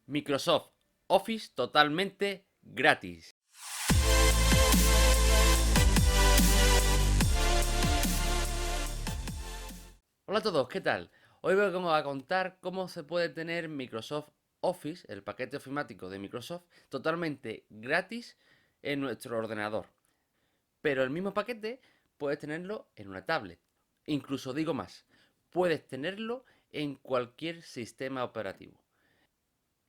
Microsoft Office totalmente gratis. Hola a todos, ¿qué tal? Hoy vengo a contar cómo se puede tener Microsoft Office, el paquete ofimático de Microsoft, totalmente gratis en nuestro ordenador. Pero el mismo paquete puedes tenerlo en una tablet. Incluso digo más, puedes tenerlo en cualquier sistema operativo.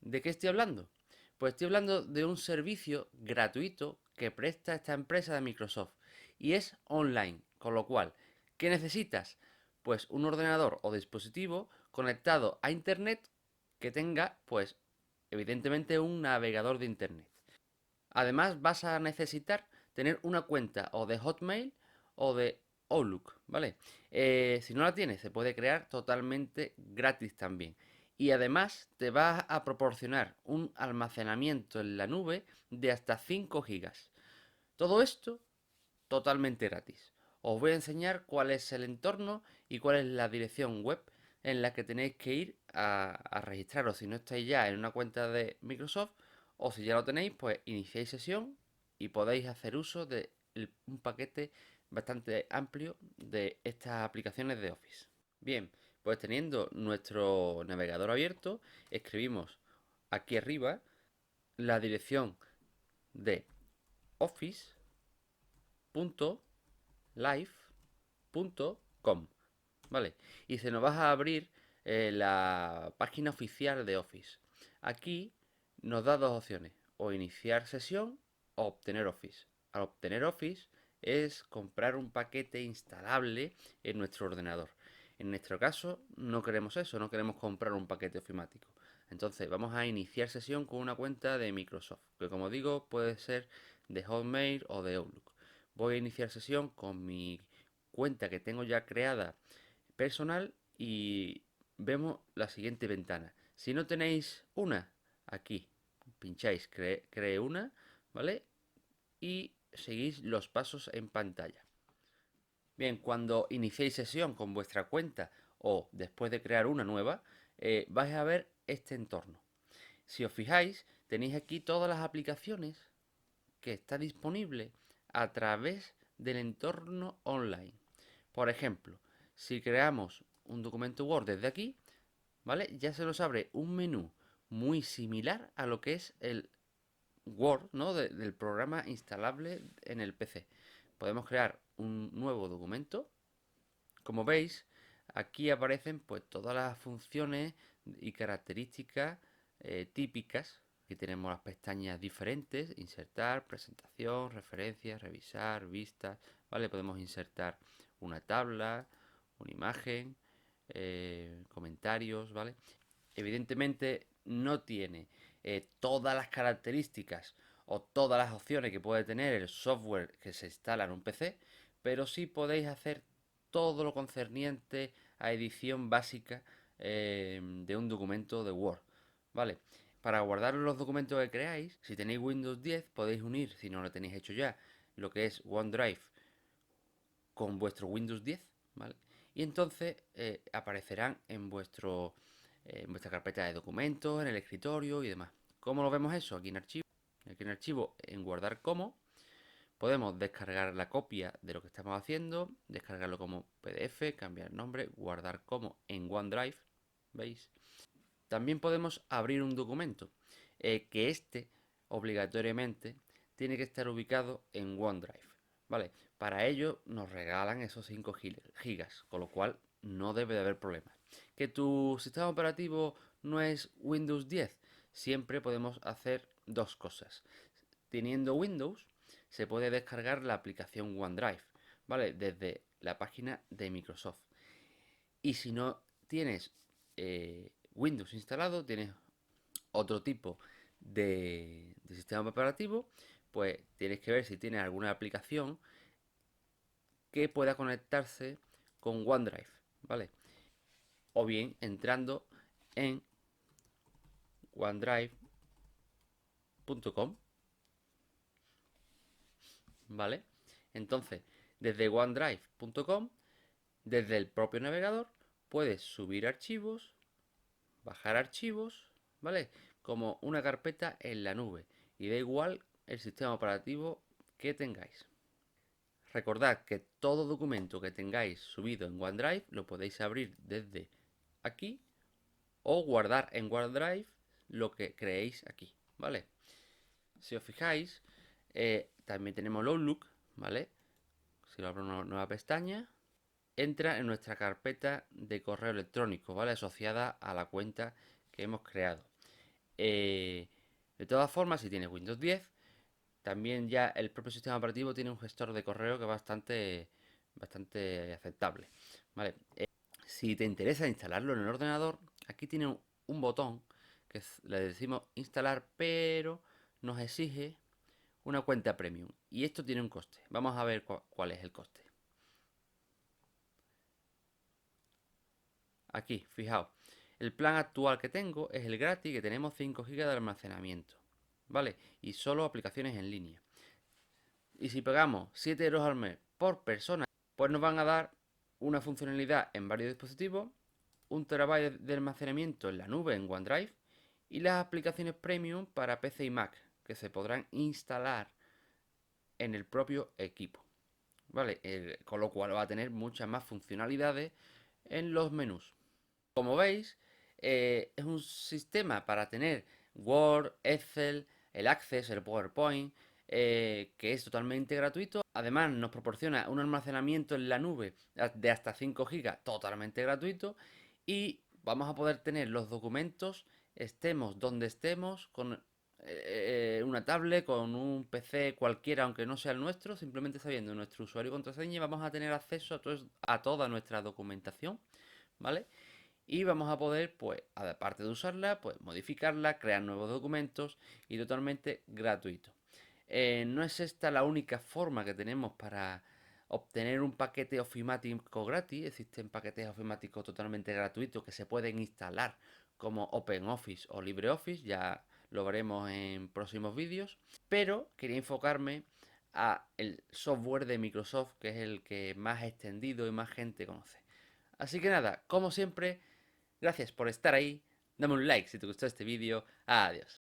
¿De qué estoy hablando? Pues estoy hablando de un servicio gratuito que presta esta empresa de Microsoft y es online, con lo cual, ¿qué necesitas? Pues un ordenador o dispositivo conectado a internet que tenga, pues, evidentemente un navegador de internet. Además, vas a necesitar tener una cuenta o de Hotmail o de Outlook, ¿vale? Si no la tienes, se puede crear totalmente gratis también. Y además te va a proporcionar un almacenamiento en la nube de hasta 5 gigas. Todo esto totalmente gratis. Os voy a enseñar cuál es el entorno y cuál es la dirección web en la que tenéis que ir a registraros si no estáis ya en una cuenta de Microsoft, o si ya lo tenéis, pues iniciáis sesión y podéis hacer uso de un paquete bastante amplio de estas aplicaciones de Office. Bien, pues teniendo nuestro navegador abierto, escribimos aquí arriba la dirección de office.live.com, ¿vale? Y se nos va a abrir la página oficial de Office. Aquí nos da dos opciones, o iniciar sesión o obtener Office. Al obtener Office es comprar un paquete instalable en nuestro ordenador. En nuestro caso no queremos eso, no queremos comprar un paquete ofimático. Entonces vamos a iniciar sesión con una cuenta de Microsoft, que como digo puede ser de Hotmail o de Outlook. Voy a iniciar sesión con mi cuenta que tengo ya creada personal y vemos la siguiente ventana. Si no tenéis una, aquí pincháis cree una, ¿vale? Y seguís los pasos en pantalla. Bien, cuando iniciéis sesión con vuestra cuenta o después de crear una nueva, vais a ver este entorno. Si os fijáis, tenéis aquí todas las aplicaciones que está disponible a través del entorno online. Por ejemplo, si creamos un documento Word desde aquí, ¿vale? Ya se nos abre un menú muy similar a lo que es el Word, ¿no? Del programa instalable en el PC. Podemos crear un nuevo documento. Como veis, aquí aparecen pues todas las funciones y características típicas. Aquí tenemos las pestañas diferentes: insertar, presentación, referencias, revisar, vistas, ¿vale? Podemos insertar una tabla, una imagen, comentarios, ¿vale? Evidentemente no tiene todas las características o todas las opciones que puede tener el software que se instala en un PC, pero sí podéis hacer todo lo concerniente a edición básica de un documento de Word, ¿vale? Para guardar los documentos que creáis, si tenéis Windows 10, podéis unir, si no lo tenéis hecho ya, lo que es OneDrive con vuestro Windows 10, ¿vale? Y entonces aparecerán en vuestra carpeta de documentos, en el escritorio y demás. ¿Cómo lo vemos eso? Aquí en archivo, en guardar como, podemos descargar la copia de lo que estamos haciendo, descargarlo como PDF, cambiar el nombre, guardar como en OneDrive, ¿veis? También podemos abrir un documento, que este obligatoriamente tiene que estar ubicado en OneDrive, ¿vale? Para ello nos regalan esos 5 gigas, con lo cual no debe de haber problemas. Que tu sistema operativo no es Windows 10, siempre podemos hacer dos cosas. Teniendo Windows, se puede descargar la aplicación OneDrive, ¿vale? Desde la página de Microsoft. Y si no tienes Windows instalado, tienes otro tipo de sistema operativo, pues tienes que ver si tienes alguna aplicación que pueda conectarse con OneDrive, ¿vale? O bien entrando en onedrive.com, ¿vale? Entonces, desde onedrive.com, desde el propio navegador, puedes subir archivos, bajar archivos, ¿vale? como una carpeta en la nube y da igual el sistema operativo que tengáis. Recordad que todo documento que tengáis subido en OneDrive lo podéis abrir desde aquí o guardar en OneDrive lo que creéis aquí, ¿vale? Si os fijáis, también tenemos el Outlook, ¿vale? Si lo abro una nueva pestaña, entra en nuestra carpeta de correo electrónico, ¿vale? Asociada a la cuenta que hemos creado. De todas formas, si tienes Windows 10, también ya el propio sistema operativo tiene un gestor de correo que es bastante aceptable, ¿vale? Si te interesa instalarlo en el ordenador, aquí tiene un botón que le decimos instalar, pero nos exige una cuenta premium. Y esto tiene un coste. Vamos a ver cuál es el coste. Aquí, fijaos. El plan actual que tengo es el gratis, que tenemos 5 GB de almacenamiento. ¿Vale? Y solo aplicaciones en línea. Y si pagamos 7 euros al mes por persona, pues nos van a dar una funcionalidad en varios dispositivos, 1 TB de almacenamiento en la nube en OneDrive y las aplicaciones premium para PC y Mac, que se podrán instalar en el propio equipo. ¿Vale? Con lo cual va a tener muchas más funcionalidades en los menús. Como veis, es un sistema para tener Word, Excel, el Access, el PowerPoint, que es totalmente gratuito. Además, nos proporciona un almacenamiento en la nube de hasta 5 GB totalmente gratuito. Y vamos a poder tener los documentos, estemos donde estemos, con una tablet, con un PC cualquiera, aunque no sea el nuestro, simplemente sabiendo nuestro usuario y contraseña, vamos a tener acceso a toda nuestra documentación, ¿vale? Y vamos a poder, pues, aparte de usarla, pues modificarla, crear nuevos documentos y totalmente gratuito. No es esta la única forma que tenemos para obtener un paquete ofimático gratis. Existen paquetes ofimáticos totalmente gratuitos que se pueden instalar como OpenOffice o LibreOffice. Ya lo veremos en próximos vídeos. Pero quería enfocarme a el software de Microsoft, que es el que más extendido y más gente conoce. Así que nada, como siempre, gracias por estar ahí. Dame un like si te gustó este vídeo. Adiós.